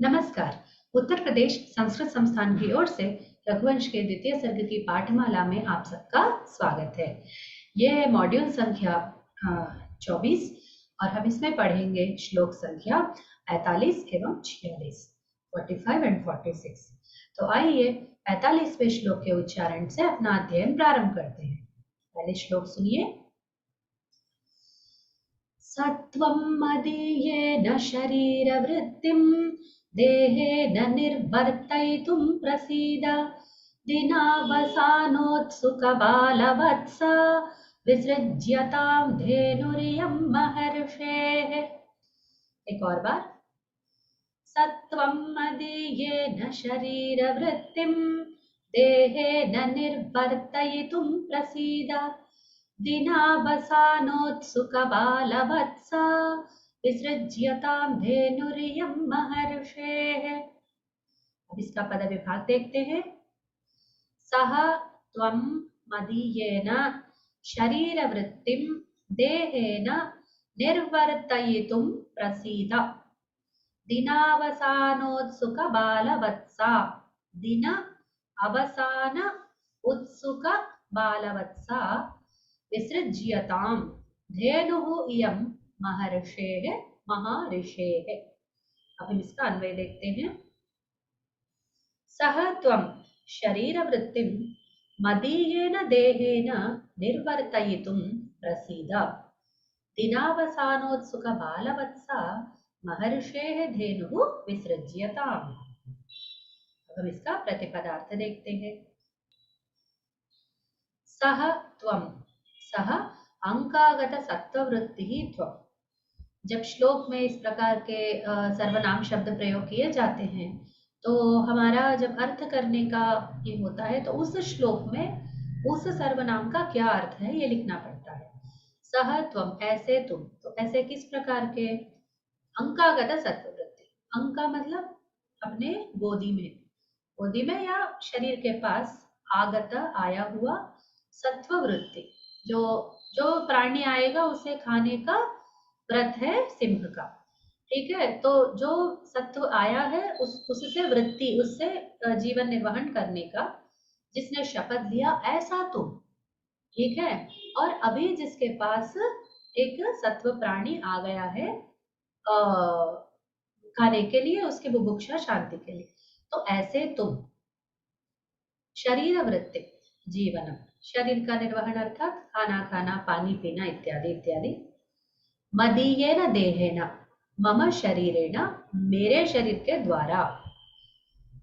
नमस्कार। उत्तर प्रदेश संस्कृत संस्थान की ओर से रघुवंश के द्वितीय सर्ग की पाठमाला में आप सबका स्वागत है। यह मॉड्यूल संख्या 24 और हम इसमें पढ़ेंगे श्लोक संख्या 45 एवं 46, 45 एंड 46। तो आइए 45वें श्लोक के उच्चारण से अपना अध्ययन प्रारंभ करते हैं। पहले श्लोक सुनिए। सत्वं मदीयेन शरीरवृत्तिं देहेन निर्वर्तयितुं प्रसीद दिनावसानोत्सुकबालवत्स विसृज्यतां धेनुरियं महर्षेः। एक और बार। सत्वं मदीयेन शरीरवृत्तिं देहेन निर्वर्तयितुं प्रसीद दिनावसानोत्सुकबालवत्सा विसृज्यतां धेनुरियं महर्षेः। अब इसका पद विभाग देखते हैं। सह त्वं मदीयेन शरीरवृत्तिं देहेन निर्वर्तयितुं प्रसीद दिनावसानोत्सुकबालवत्सा दिन अवसान उत्सुक बालवत्सा विसृज्यतां धेनुः इयं महर्षेः महर्षेः। अब हम इसका अन्वय देखते हैं। सह त्वं शरीरवृत्तिं मदीयेन देहेन निर्वर्तयितुं प्रसीद दिनावसानोत्सुक बालवत्सा महर्षेः धेनुः विसृज्यताम्। अब हम इसका प्रतिपदार्थ देखते हैं। सह त्वं, सह अंकागत सत्ववृत्ति त्वं। जब श्लोक में इस प्रकार के सर्वनाम शब्द प्रयोग किए जाते हैं तो हमारा जब अर्थ करने का ये होता है तो उस श्लोक में उस सर्वनाम का क्या अर्थ है ये लिखना पड़ता है। सह त्वं, ऐसे तुम, तो ऐसे किस प्रकार के? अंकागत सत्ववृत्ति। अंका मतलब अपने गोदी में या शरीर के पास आगत आया हुआ सत्ववृत्ति, जो प्राणी आएगा उसे खाने का व्रत है सिंह का। ठीक है, तो जो सत्व आया है उससे वृत्ति, उससे जीवन निर्वहन करने का जिसने शपथ लिया, ऐसा तुम। ठीक है, और अभी जिसके पास एक सत्व प्राणी आ गया है खाने के लिए, उसकी बुभुक्षा शांति के लिए, तो ऐसे तुम। शरीर वृत्ति जीवनम, शरीर का निर्वहन अर्थात खाना खाना, पानी पीना इत्यादि इत्यादि। मदीयेन देहेन, मम शरीरेण, मेरे शरीर के द्वारा।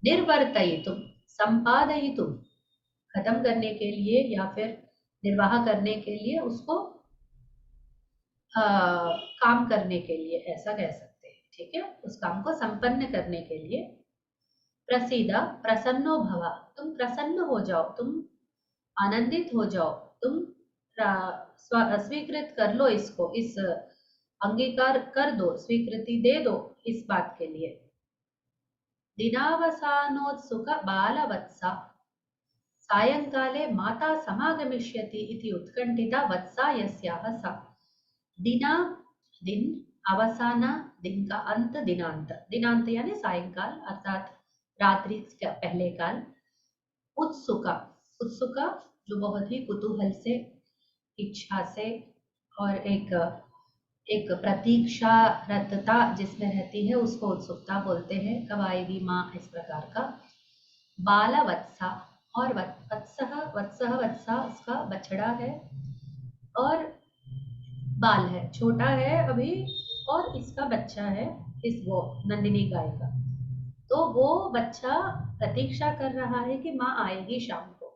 निर्वर्तयितुम, संपादयितुम, खत्म करने के लिए या फिर निर्वाह करने के लिए, उसको काम करने के लिए ऐसा कह सकते हैं। ठीक है, उस काम को संपन्न करने के लिए। प्रसीद, प्रसन्नो भव, तुम प्रसन्न हो जाओ, तुम आनंदित हो जाओ, तुम स्वीकृत कर लो इसको, इस अंगीकार कर दो, स्वीकृति दे दो इस बात के लिए। दिनावसानोत्सुक बालवत्सा, सायंकाले माता समागमिष्यति इति उत्कंठिता वत्सा यस्याः सा। दिना, दिन, अवसान, दिन का अंत, दिनांत, दिनांत यानी सायंकाल अर्थात रात्रि का पहले काल। उत्सुका, उत्सुका जो बहुत ही कुतूहल से, इच्छा से और एक प्रतीक्षारतता जिसमें रहती है उसको उत्सुकता बोलते हैं। कब आएगी माँ, इस प्रकार का। बालवत्सा, और वत्सः, वत्सः वत्सा उसका बछड़ा है और बाल है, छोटा है अभी, और इसका बच्चा है, इस वो नंदिनी गाय का। तो वो बच्चा प्रतीक्षा कर रहा है कि माँ आएगी शाम को।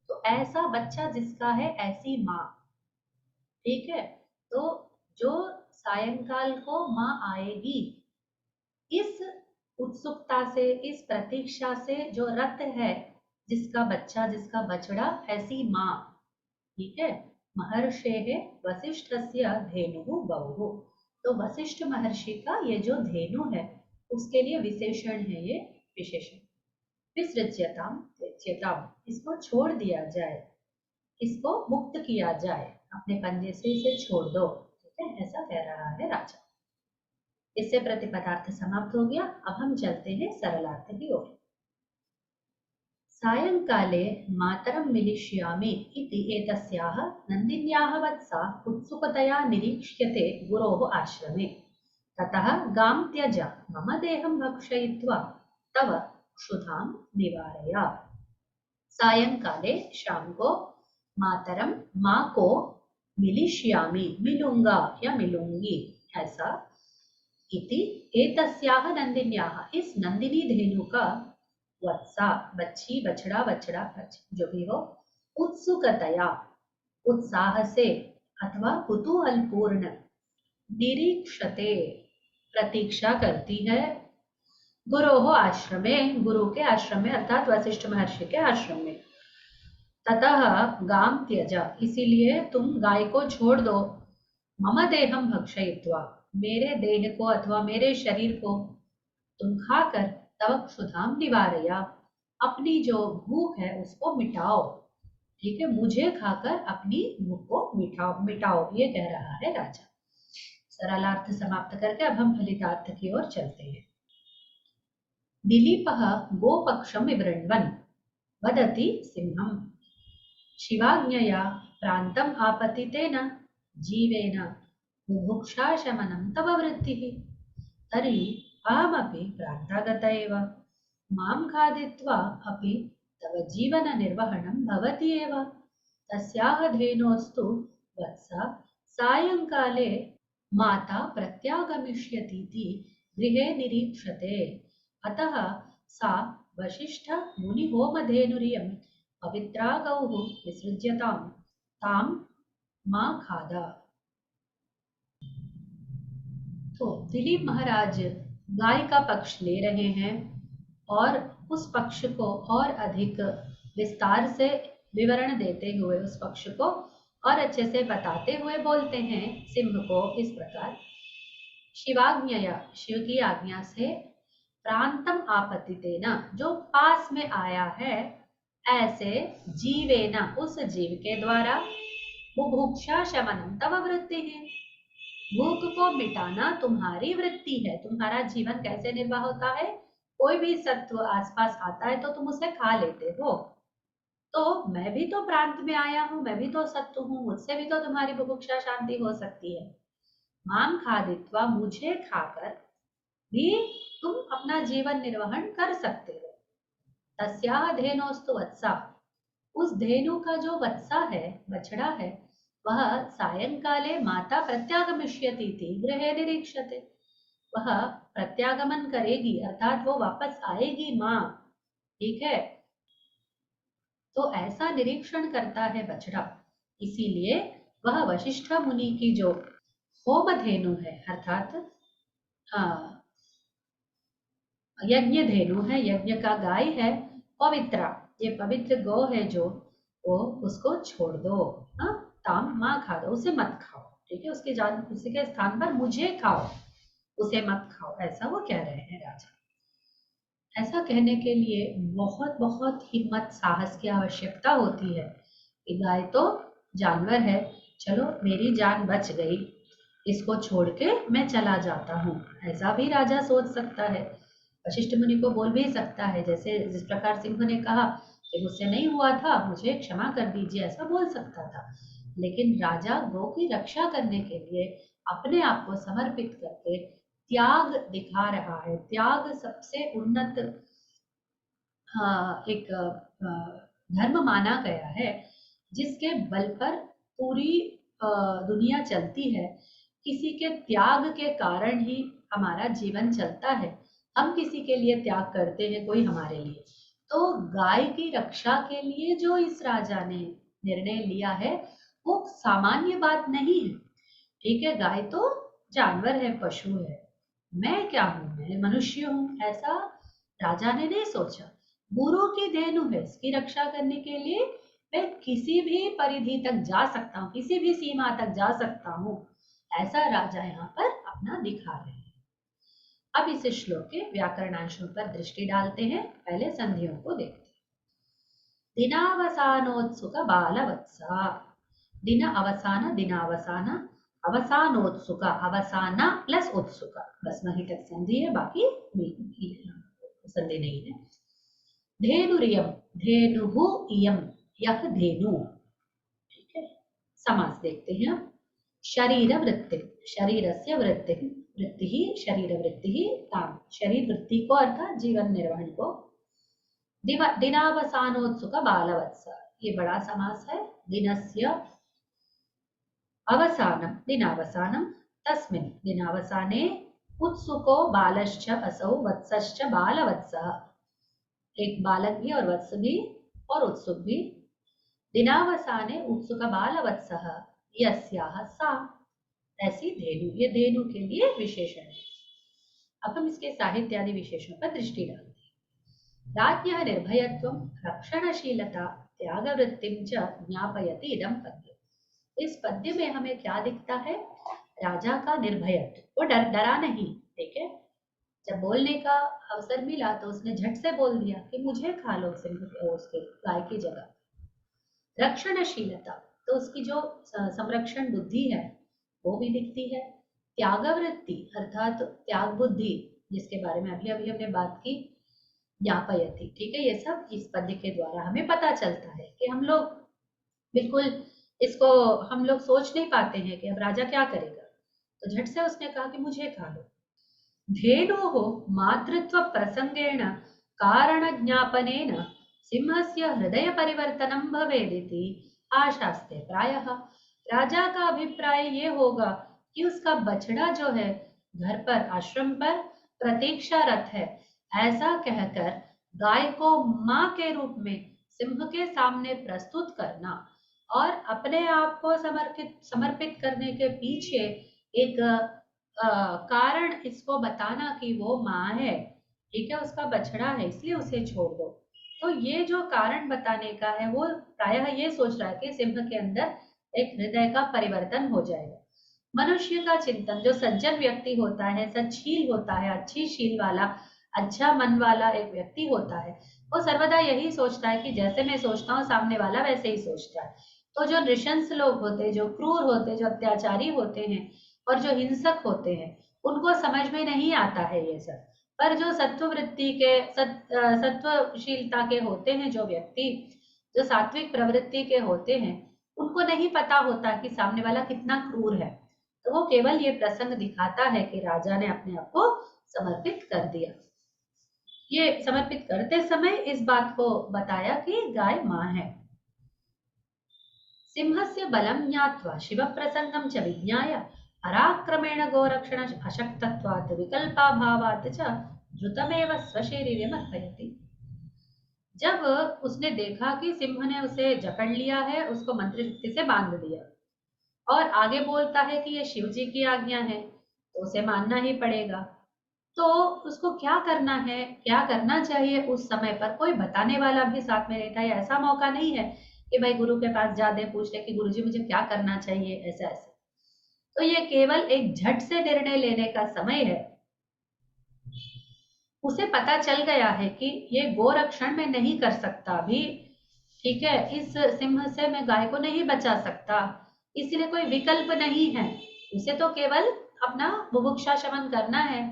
तो ऐसा बच्चा जिसका है, ऐसी माँ। ठीक है, तो जो सायंकाल को माँ आएगी, इस उत्सुकता से, इस प्रतीक्षा से जो रत है, जिसका बच्चा, जिसका बछड़ा, ऐसी माँ। ठीक है। महर्षेः वसिष्ठस्य धेनुः गौः, तो वशिष्ठ महर्षि का ये जो धेनु है उसके लिए विशेषण है ये विशेषण। विसृज्यताम, त्यज्यताम, इसको छोड़ दिया जाए, इसको मुक्त किया जाए, अपने पंजे से इसे छोड़ दो। ठीक है, ऐसा कह रहा है राजा। इससे प्रतिपदार्थ समाप्त हो गया। अब हम चलते हैं सरलार्थ की ओर। सायंकाले मातरं मिलिष्यामि इति एतस्याः नन्दिन्याः वत्सा उत्सुकतया निरीक्ष्यते गुरोः आश्रमे। ततः गां त्यज मम देहं भक्षयित्वा तव क्षुधां निवारय। सायंकाले शाम को मातरम माँ को मिलिष्यामि मिलूंगा या मिलूंगी ऐसा इति एतस्याः नंदिन्याः इस नंदिनी धेनु का वत्सा बच्ची बछड़ा बछड़ा जो भी हो उत्सुकतया उत्साह से अथवा कुतूहलपूर्ण निरीक्षते प्रतीक्षा करती है गुरोः आश्रमे गुरु के आश्रम में अर्थात वशिष्ठ महर्षि के आश्रम में। ततः गाम त्यज इसीलिए तुम गाय को छोड़ दो। मम देहम भक्षयित्वा मेरे देह को अथवा मेरे शरीर को तुम खाकर तव क्षुधाम निवारया अपनी जो भूख है उसको मिटाओ। ठीक है, मुझे खाकर अपनी भूख को मिटाओ मिटाओ ये कह रहा है राजा। सरलार्थ समाप्त करके अब हम फलितार्थ की ओर चलते हैं। दिलीपः गोपक्षं विवृण्वन् वदति सिंहम् शिवाज्ञया प्रान्तम् आपतितेन जीवेन बुभुक्षाशमनं तव वृत्तिः तर्हि अहमपि प्रान्तागत एव मां खादित्वा अपि तव जीवननिर्वहणं भवति एव। तस्याः धेनोस्तु वत्सा सायंकाले माता प्रत्यागमिष्यतीति गृहे निरीक्षते। अतः सा वसिष्ठ मुनिहोमधेनुरियं पवित्रा गौः विसृज्यतां तां मा खादा। तो दिलीप महाराज गाय का पक्ष ले रहे हैं और उस पक्ष को और अधिक विस्तार से विवरण देते हुए उस पक्ष को और अच्छे से बताते हुए बोलते हैं सिंह को इस प्रकार। शिवाज्ञया शिव की आज्ञा से प्रांतम आपतितेन जो पास में आया है ऐसे जीवेना उस जीव के द्वारा बुभुक्षा शमनम तव वृत्ति है भूख को मिटाना तुम्हारी वृत्ति है। तुम्हारा जीवन कैसे निर्वाह होता है, कोई भी सत्व आसपास आता है तो तुम उसे खा लेते हो। तो मैं भी तो प्रांत में आया हूँ, मैं भी तो सत्व हूँ, मुझसे भी तो तुम्हारी बुभुक्षा शांति हो सकती है। माम खादित्वा मुझे खाकर भी तुम अपना जीवन निर्वहन कर सकते हो। तस्याः धेनोस्तु वत्सा उस धेनु का जो वत्सा है बछड़ा है वह सायंकाले माता प्रत्यागमिष्यति गृहे निरीक्षते वह प्रत्यागमन करेगी अर्थात वो वापस आएगी माँ। ठीक है, तो ऐसा निरीक्षण करता है बछड़ा, इसीलिए वह वशिष्ठ मुनि की जो होम धेनु है अर्थात यज्ञ धेनु है, यज्ञ का गाय है पवित्रा, ये पवित्र गौ है जो वो उसको छोड़ दो। हाँ, ताम माँ खा दो, उसे मत खाओ। ठीक है, उसके जान उसी के स्थान पर मुझे खाओ, उसे मत खाओ, ऐसा वो कह रहे हैं राजा। ऐसा कहने के लिए बहुत बहुत हिम्मत साहस की आवश्यकता होती है कि गाय तो जानवर है, चलो मेरी जान बच गई, इसको छोड़ के मैं चला जाता हूँ, ऐसा भी राजा सोच सकता है। वशिष्ठ मुनि को बोल भी सकता है, जैसे जिस प्रकार सिंह ने कहा कि मुझसे नहीं हुआ था, मुझे क्षमा कर दीजिए, ऐसा बोल सकता था। लेकिन राजा गौ की रक्षा करने के लिए अपने आप को समर्पित करके त्याग दिखा रहा है। त्याग सबसे उन्नत एक धर्म माना गया है जिसके बल पर पूरी दुनिया चलती है। किसी के त्याग के कारण ही हमारा जीवन चलता है। हम किसी के लिए त्याग करते हैं, कोई हमारे लिए। तो गाय की रक्षा के लिए जो इस राजा ने निर्णय लिया है वो सामान्य बात नहीं है। ठीक है, गाय तो जानवर है, पशु है, मैं क्या हूं, मैं मनुष्य हूं, ऐसा राजा ने नहीं सोचा। गुरु की धेनु है, इसकी रक्षा करने के लिए मैं किसी भी परिधि तक जा सकता हूँ, किसी भी सीमा तक जा सकता हूँ, ऐसा राजा यहाँ पर अपना दिखा रहे हैं। अब इस श्लोक के व्याकरणांशों पर दृष्टि डालते हैं, पहले संधियों को देखते हैं। दिनावसानोत्सुक बालवत्सा, दिन अवसान दिनावसान अवसानोत्सुका, अवसाना प्लस उत्सुका, बस वही तक संधि है, बाकी संधि नहीं है। धेनुरियम, धेनु इयम, यह धेनु। ठीक है, समास देखते हैं। शरीर वृत्ति, शरीर से वृत्ति, वृत्ति ही शरीर वृत्ति ही ताम, शरीर वृत्ति को अर्थात जीवन निर्वहन को। दिनावसानोत्सुक बालवत्स, ये बड़ा समास है। दिनस्य अवसानम, दिनावसानम, तस्मिन् दिनावसाने उत्सुको बालश्च असौ वत्सश्च बालवत्सः, एक बालक भी और वत्स भी और उत्सुक भी। दिनावसाने उत्सुक बालवत्सः यस्याः सा, ऐसी धेनु, ये धेनु के लिए विशेषण है। अब हम इसके साहित्य आदि विशेषणों पर दृष्टि डालते हैं। राज्ञः निर्भयत्वं रक्षणशीलता त्यागवृत्तिं च ज्ञापयति इदं पद्य। इस पद्य में हमें क्या दिखता है? राजा का निर्भयत्व, वो डरा नहीं। ठीक है, जब बोलने का अवसर मिला तो उसने झट से बोल दिया कि मुझे खा लो सिंह, उसके गाय की जगह। रक्षणशीलता, तो उसकी जो संरक्षण बुद्धि है वो भी दिखती है। त्यागवृत्ति अर्थात त्याग बुद्धि, जिसके बारे में अभी अभी हमने बात की। ज्ञापयति, ठीक है, ये सब इस पद्य के द्वारा हमें पता चलता है कि हम लोग बिल्कुल इसको हम लोग सोच नहीं पाते हैं कि अब राजा क्या करेगा, तो झट से उसने कहा कि मुझे खा लो। धेनोः मातृत्व प्रसंगेण कारण ज्ञापनेन सिंहस्य हृदय परिवर्तनं भवेदिति आशास्ते प्रायः। राजा का अभिप्राय ये होगा कि उसका बछड़ा जो है घर पर, आश्रम पर प्रतीक्षारत है, ऐसा कहकर गाय को मां के रूप में सिंह के सामने प्रस्तुत करना और अपने आप को समर्पित करने के पीछे एक कारण इसको बताना कि वो माँ है, ठीक है, उसका बछड़ा है, इसलिए उसे छोड़ दो। तो ये जो कारण बताने का है, वो प्रायः ये सोच रहा है कि सिंह के अंदर एक हृदय का परिवर्तन हो जाएगा। मनुष्य का चिंतन, जो सज्जन व्यक्ति होता है, सच्शील होता है, अच्छी शील वाला, अच्छा मन वाला एक व्यक्ति होता है, वो सर्वदा यही सोचता है कि जैसे मैं सोचता हूँ सामने वाला वैसे ही सोचता है। तो जो नृशंस लोग होते हैं, जो क्रूर होते हैं, जो अत्याचारी होते हैं और जो हिंसक होते हैं, उनको समझ में नहीं आता है ये सब। पर जो सत्व वृत्ति के सत्वशीलता के होते हैं, जो व्यक्ति जो सात्विक प्रवृत्ति के होते हैं, उनको नहीं पता होता कि सामने वाला कितना क्रूर है। तो वो केवल ये प्रसंग दिखाता है कि राजा ने अपने आप को समर्पित कर दिया। ये समर्पित करते समय इस बात को बताया कि गाय मां है। सिंहस्य बलं ज्ञात्वा शिवप्रसंगं च विज्ञाय पराक्रमेण गोरक्षण अशक्तत्वात् विकल्पाभावात् च द्रुतमेव स्वशरीरम् अर्पयति। जब उसने देखा कि सिंह ने उसे जकड़ लिया है, उसको मंत्र शक्ति से बांध दिया और आगे बोलता है कि ये शिव जी की आज्ञा है, तो उसे मानना ही पड़ेगा। तो उसको क्या करना है, क्या करना चाहिए उस समय पर कोई बताने वाला भी साथ में रहता है। ऐसा मौका नहीं है कि भाई गुरु के पास जा दे, पूछ ले कि गुरुजी मुझे क्या करना चाहिए, ऐसा ऐसा। तो ये केवल एक झट से निर्णय लेने का समय है। उसे पता चल गया है कि ये गोरक्षण में नहीं कर सकता अभी, ठीक है, इस सिंह से मैं गाय को नहीं बचा सकता, इसलिए कोई विकल्प नहीं है। उसे तो केवल अपना बुभुक्षा शमन करना है।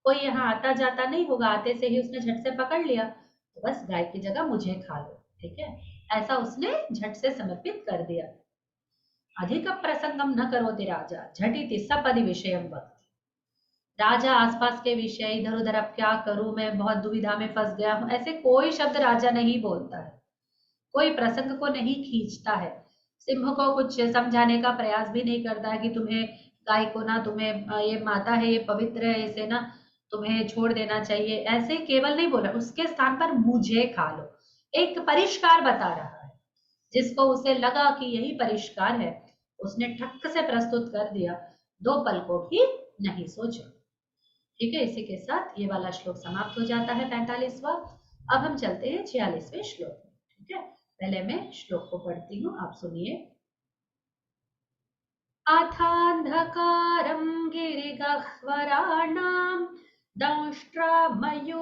कोई यहाँ आता जाता नहीं होगा, आते से ही उसने झट से पकड़ लिया, तो बस गाय की जगह मुझे खा लो, ठीक है, ऐसा उसने झट से समर्पित कर दिया। अधिक प्रसंगम न करोति राजा झटिति सपदि विषयम वक्ति। राजा आसपास के विषय, इधर उधर अब क्या करूं, मैं बहुत दुविधा में फंस गया हूं, ऐसे कोई शब्द राजा नहीं बोलता है, कोई प्रसंग को नहीं खींचता है, सिंह को कुछ समझाने का प्रयास भी नहीं करता है कि तुम्हें गाय को ना, तुम्हें ये माता है, ये पवित्र है, इसे ना तुम्हें छोड़ देना चाहिए, ऐसे केवल नहीं बोला। उसके स्थान पर मुझे खा लो, एक परिष्कार बता रहा है, जिसको उसे लगा कि यही परिष्कार है, उसने ठक से प्रस्तुत कर दिया, दो पल को भी नहीं सोचा। ठीक है, इसी के साथ ये वाला श्लोक समाप्त हो जाता है, 45वां। अब हम चलते हैं 46वें श्लोक में। ठीक है, पहले मैं श्लोक को पढ़ती हूँ, आप सुनिए। अथान्धकारं गिरिगह्वराणां दंष्ट्रामयूखैः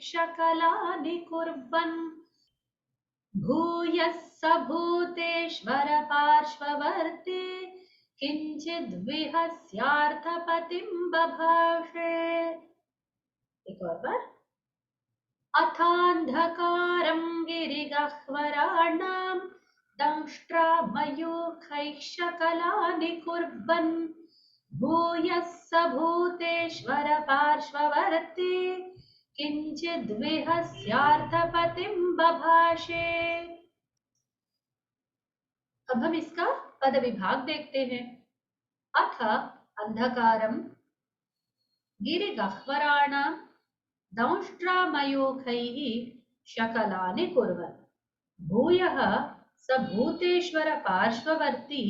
शकलानि कुर्वन् भूयः स भूतेश्वर पार्श्ववर्ती किञ्चिद्विहस्यार्थपतिं बभाषे। एक और बार। अथान्धकारं गिरिगह्वराणां दंष्ट्रामयूखैः शकलानि कुर्वन् भूयः स भूतेश्वर पार्श्ववर्ती किञ्चिद्विहस्यार्थपतिं बभाषे। अब हम इसका पद विभाग देखते हैं। अथ अंधकारम गिरिगह्वराणां दंष्ट्रामयूखैः शकलानि कुर्वन् भूयः स भूतेश्वर पार्श्ववर्ती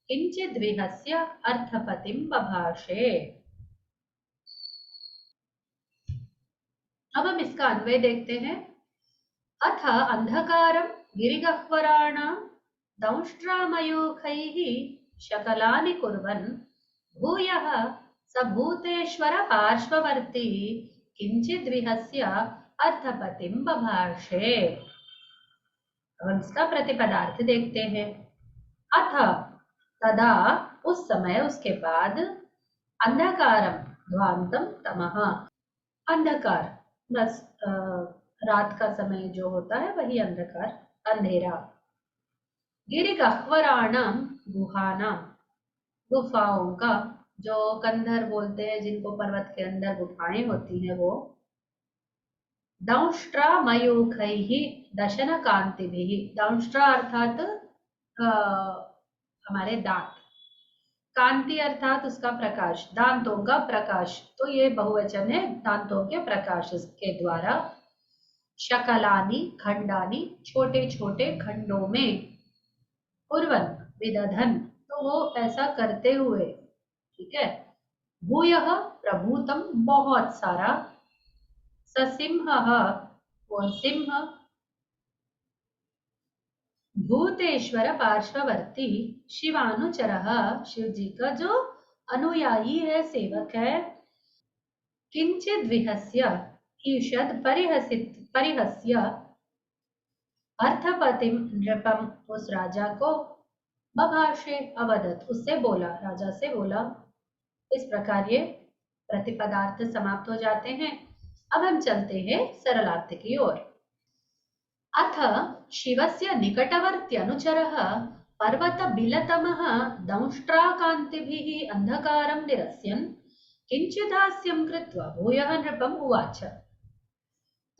किंचिद्विहस्य अर्थपतिं बभाषे। अब हम इसका अन्वय देखते हैं। अथ अंधकारं गिरिगह्वराणां दंष्ट्रामयूखैः शकलानि कुर्वन् भूयः स भूतेश्वर पार्श्ववर्ती किंचिद्विहस्य अर्थपतिं बभाषे। अब इसका प्रतिपदार्थ देखते हैं। अथ तदा उस समय, उसके बाद, अंधकारम ध्वांतम तमः अंधकार बस रात का समय जो होता है वही अंधकार, अंधेरा। गिरिगह्वराणाम गुहानाम गुफाओं का, जो कंधर बोलते हैं जिनको पर्वत के अंदर गुफाएं होती हैं वो। दंष्ट्रामयूखैः दशन कांतिभिः, दंष्ट्रा अर्थात हमारे दांत, कांति अर्थात उसका प्रकाश, दांतों का प्रकाश, तो ये बहुवचन है, दांतों के प्रकाश के द्वारा। शकलानि खंडानि, छोटे छोटे खंडों में, कुर्वन् विदधन, तो वो ऐसा करते हुए, ठीक है। भूयः प्रभूतम, बहुत सारा, ससिंहः वो सिंह, भूतेश्वर पार्श्ववर्ती शिवानुचरः, शिव जी का जो अनुयायी है, सेवक है। किंचिद विहस्य, ईषद परिहस्य, अर्थपतिम नृपम, उस राजा को, बभाषे अवदत, उससे बोला, राजा से बोला। इस प्रकार ये प्रतिपदार्थ समाप्त हो जाते हैं। अब हम चलते हैं सरलार्थ की ओर। अथ शिवस्य निकटवर्त्यनुचरः पर्वतबिलतमः दंष्ट्राकान्तिभिः अंधकारं निरस्यन् किंचिदास्यं कृत्वा भूयः नृपम् उवाच।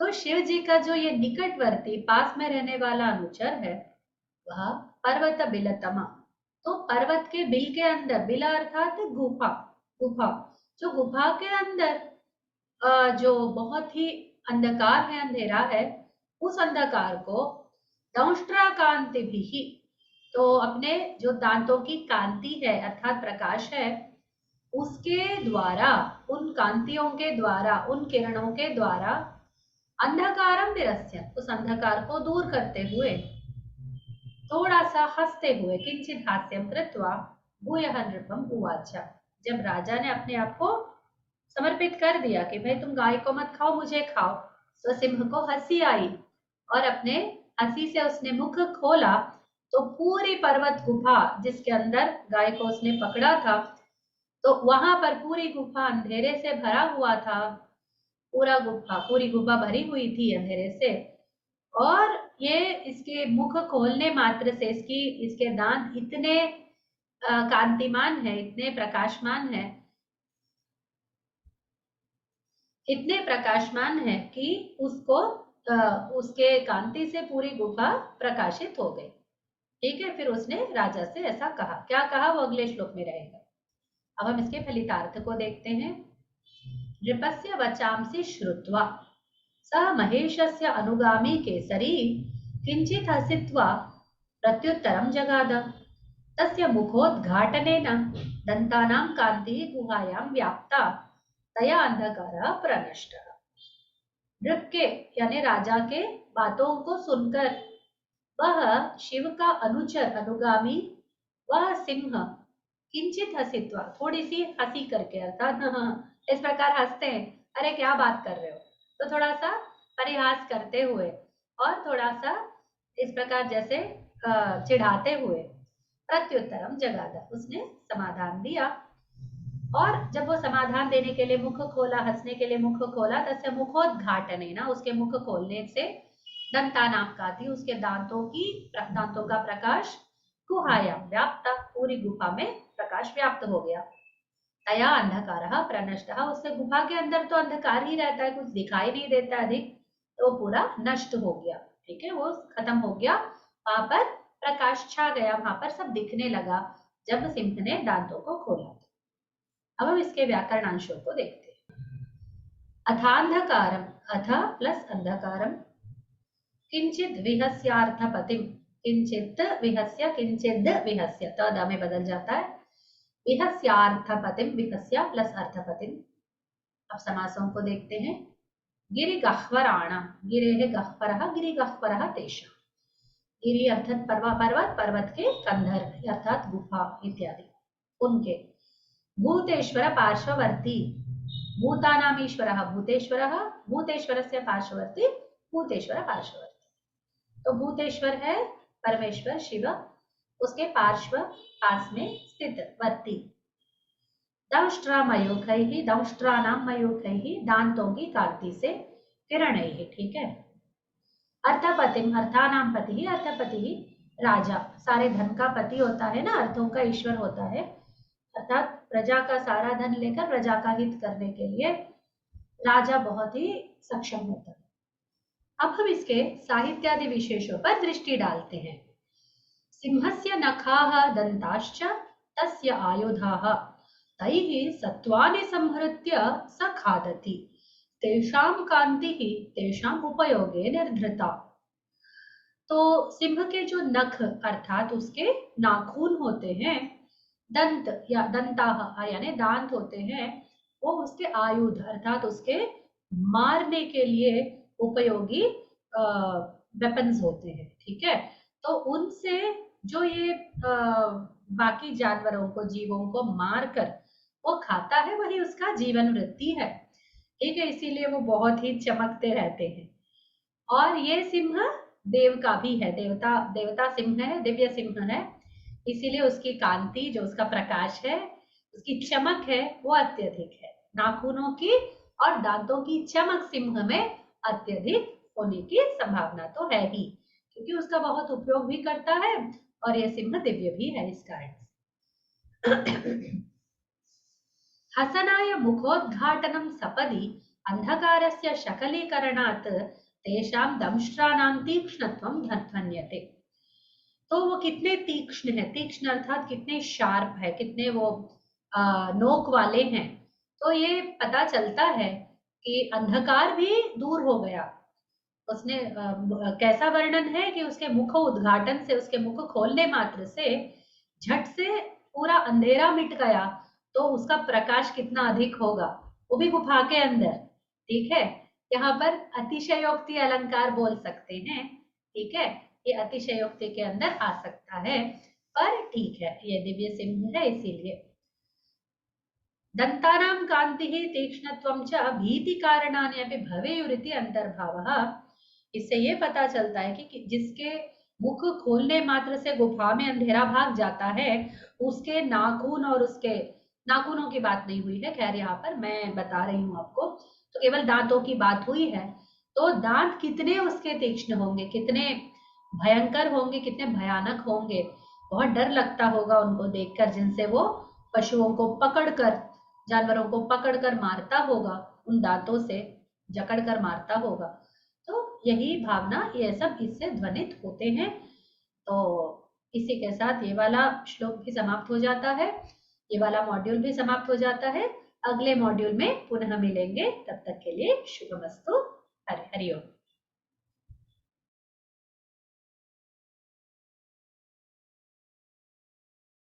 तो शिव जी का जो ये निकटवर्ती, पास में रहने वाला अनुचर है, वह पर्वत बिलतमा, तो पर्वत के बिल के अंदर, बिला अर्थात गुफा, गुफा, जो गुफा के अंदर जो बहुत ही अंधकार है, अंधेरा है, उस अंधकार को दंष्ट्रा कांति भी, तो अपने जो दांतों की कांति है अर्थात प्रकाश है, उसके द्वारा, उन कांतियों के द्वारा, उन किरणों के द्वारा, अंधकारम निरस्य, उस अंधकार को दूर करते हुए, थोड़ा सा हंसते हुए, किंचित हास्यम कृत्वा भूयः नृपम उवाच, जब राजा ने अपने आप को समर्पित कर दिया कि भाई तुम गाय को मत खाओ, मुझे खाओ, तो सिंह को हंसी आई और अपने हंसी से उसने मुख खोला, तो पूरी पर्वत गुफा जिसके अंदर गाय को उसने पकड़ा था, तो वहां पर पूरी गुफा अंधेरे से भरा हुआ था, पूरी गुफा भरी हुई थी अंधेरे से। और ये इसके मुख खोलने मात्र से, इसके दांत इतने कांतिमान है, इतने प्रकाशमान है, इतने प्रकाशमान है कि उसको उसके कांति से पूरी गुफा प्रकाशित हो गई। ठीक है, फिर उसने राजा से ऐसा कहा। क्या कहा वो अगले श्लोक में रहेगा। अब हम इसके फलितार्थ को देखते हैं। नृपस्य वचांसि श्रुत्वा सः महेशस्य अनुगामी केसरी किंचित हसित्वा प्रत्युत्तरं जगाद। तस्य मुखोद्घाटनेन दन्तानां कान्तिः गुहायां व्याप्ता, तया अंधकारः प्रनष्टः। नृप के यानी राजा के बातों को सुनकर वह शिव का अनुचर, अनुगामी, वह सिंह किंचित हसित्वा, थोड़ी सी हंसी करके, अर्थात इस प्रकार हंसते हैं, अरे क्या बात कर रहे हो, तो थोड़ा सा परिहास करते हुए और थोड़ा सा इस प्रकार जैसे चिढ़ाते हुए, प्रत्युत्तरम जगाद, उसने समाधान दिया। और जब वो समाधान देने के लिए मुख खोला, हंसने के लिए मुख खोला, तस्य मुखोद्घाटनेन, उसके मुख खोलने से दंतानाम काति, उसके दांतों का प्रकाश गुहायाम व्याप्ता, पूरी गुफा में प्रकाश व्याप्त हो गया। तया अंधकारः प्रनष्टः, उससे गुफा के अंदर तो अंधकार ही रहता है, कुछ दिखाई नहीं देता अधिक, तो पूरा नष्ट हो गया। ठीक है, वो खत्म हो गया, वहां पर प्रकाश छा गया, वहां पर सब दिखने लगा जब सिंह ने दांतों को खोला। अब हम इसके व्याकरणांशों को देखते हैं। अथांधकारम, अथ प्लस अंधकारम, किंचित विहस्यार्थपतिम, किंचित विहस्य, किंचित विहस्य, तद में बदल जाता है, विहस्यार्थपतिम, विहस्य प्लस अर्थपतिम। अब समासों को देखते हैं। गिरिगह्वराणा, गिरेः गह्वरः, गिरिगह्वरः तेषां, गिरि अर्थात पर्वत, पर्वत के कंधर अर्थात गुफा इत्यादि उनके। भूतेश्वर पार्श्ववर्ती, भूतानाम ईश्वरः भूतेश्वरः, भूतेश्वरस्य पार्श्ववर्ती भूतेश्वर पार्श्ववर्ती। तो भूतेश्वर है परमेश्वर शिव, उसके पार्श्व पास में स्थित वर्ती। दंष्ट्रामयूखैः, दंष्ट्रानाम मयूखैः, दांतों की कांति से, किरणैः, ठीक है। अर्थपतिम, अर्थानाम पति, अर्थपति राजा, सारे धन का पति होता है ना, अर्थों का ईश्वर होता है, अर्थात प्रजा का सारा धन लेकर प्रजा का हित करने के लिए राजा बहुत ही सक्षम होता है। अब हम इसके साहित्यादि विशेषों पर दृष्टि डालते हैं। सिंहस्य नखाः दंताश्च तस्य आयुधाः, तैः सत्त्वानि संहृत्य स खादति, तेषां कान्तिः तेषां उपयोगे निर्धृता। तो सिंह के जो नख अर्थात उसके नाखून होते हैं, दंत या दंताः यानी दांत होते हैं, वो उसके आयुध अर्थात उसके मारने के लिए उपयोगी वेपन्स होते हैं। ठीक है, तो उनसे जो ये बाकी जानवरों को, जीवों को मारकर वो खाता है, वही उसका जीवन वृत्ति है। ठीक है, इसीलिए वो बहुत ही चमकते रहते हैं। और ये सिंह देव का भी है, देवता सिंह है, दिव्य सिंह है, इसीलिए उसकी कांति, जो उसका प्रकाश है, उसकी चमक है, वो अत्यधिक है। नाखूनों की और दांतों की चमक सिंह में अत्यधिक होने की संभावना तो है ही, क्योंकि उसका बहुत उपयोग भी करता है और यह सिंह दिव्य भी है इस कारण से। हसनाय मुखोद्घाटनं सपदि अंधकारस्य शकलीकरणात् तेषां दंष्ट्राणां तीक्ष्णत्वं ध्वन्यते। तो वो कितने तीक्ष्ण है, तीक्ष्ण अर्थात कितने शार्प है, कितने वो नोक वाले हैं। तो ये पता चलता है कि अंधकार भी दूर हो गया। उसने कैसा वर्णन है कि उसके मुख उद्घाटन से, उसके मुख खोलने मात्र से झट से पूरा अंधेरा मिट गया, तो उसका प्रकाश कितना अधिक होगा, वो भी गुफा के अंदर। ठीक है, यहाँ पर अतिशयोक्ति अलंकार बोल सकते हैं। ठीक है, ये अतिशयोक्ति के अंदर आ सकता है, पर ठीक है, ये दिव्य सिंह है इसीलिए। दंतानां कांतिः तीक्ष्णत्वं च भीति कारणानि अपि भवेयुरिति अंतर्भावः। इससे ये पता चलता है कि जिसके मुख खोलने मात्र से गुफा में अंधेरा भाग जाता है, उसके नाखून, और उसके नाखूनों की बात नहीं हुई है, खैर यहाँ पर मैं बता रही हूँ आपको, तो केवल दांतों की बात हुई है। तो दांत कितने उसके तीक्ष्ण होंगे, कितने भयंकर होंगे, कितने भयानक होंगे, बहुत डर लगता होगा उनको देखकर, जिनसे वो पशुओं को पकड़कर, जानवरों को पकड़कर मारता होगा, उन दांतों से जकड़कर मारता होगा। तो यही भावना, ये सब इससे ध्वनित होते हैं। तो इसी के साथ ये वाला श्लोक भी समाप्त हो जाता है, ये वाला मॉड्यूल भी समाप्त हो जाता है। अगले मॉड्यूल में पुनः मिलेंगे, तब तक के लिए शुभमस्तु। हरि हरि ओम।